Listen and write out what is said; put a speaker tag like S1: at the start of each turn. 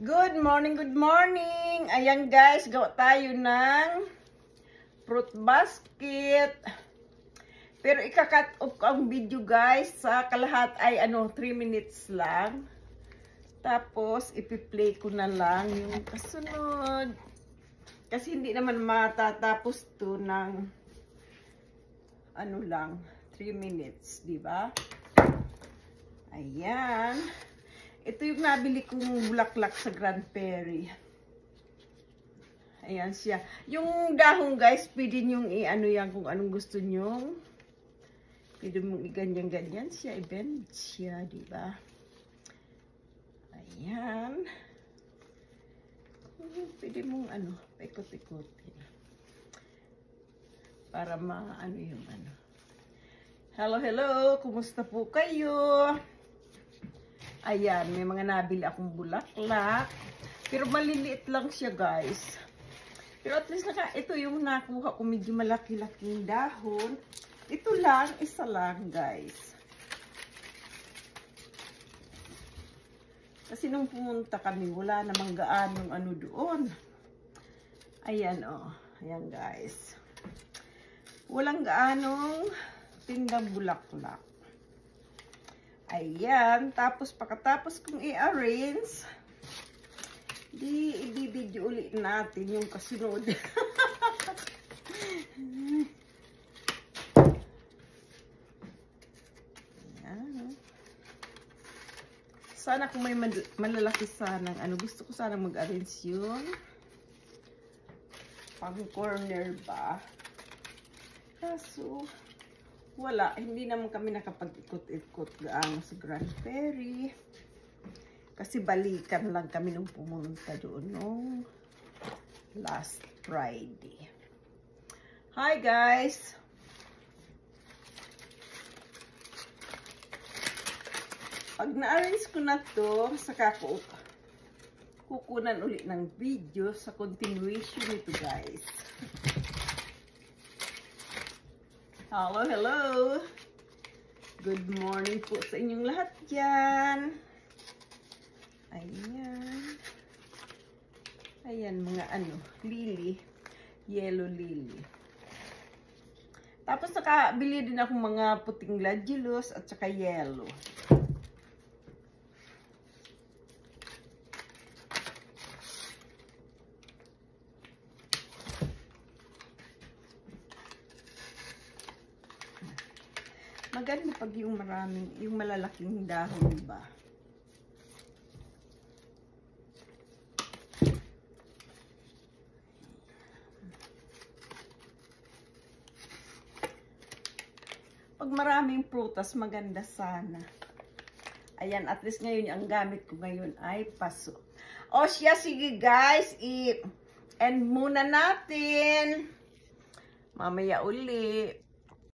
S1: Good morning, good morning! Ayan guys, gawa tayo ng fruit basket. Pero ika-cut off ang video guys. Sa kalahat ay 3 minutes lang. Tapos ipi-play ko na lang yung kasunod. Kasi hindi naman matatapos to ng 3 minutes, di ba? Ayan. Ito yung nabili kong bulaklak sa Grand Prairie. Ayan siya. Yung dahon guys, pwede nyong yan kung anong gusto nyo. Pwede mong i-ganyan-ganyan siya, i-bend siya, diba? Ayan. Pwede mong paikot-ikotin. Para yung Hello, hello! Kumusta po kayo? Ayan, may mga nabili akong bulaklak. Pero maliliit lang siya, guys. Pero at least ito yung nakuha ko, medyo malaki-laking dahon. Ito lang, isa lang, guys. Kasi nung pumunta kami, wala namang gaanong doon. Ayan, Ayan, guys. Walang gaanong tindang bulaklak. Ayan, tapos pagkatapos kong i-arrange, i-video ulit natin yung kasunod. Ayan. Sana kung may malalaki sanang gusto ko sanang mag-arrange yun. Pang corner ba? Kaso, wala, hindi naman kami nakapag-ikot-ikot gaano sa Grand Prairie. Kasi balikan lang kami nung pumunta doon nung last Friday. Hi guys! Pag na-arrange ko na to, saka ko kukunan ulit ng video sa continuation nito guys. Hello, hello! Good morning po sa inyong lahat dyan. Ayan. Ayan, mga lily. Yellow lily. Tapos nakabili din ako mga puting gladiolus at saka yellow. Maganda pag yung malalaking dahon ba? Pag maraming prutas, maganda sana. Ayan, at least ngayon, ang gamit ko ngayon ay paso. O siya, sige guys, i-end muna natin. Mamaya uli.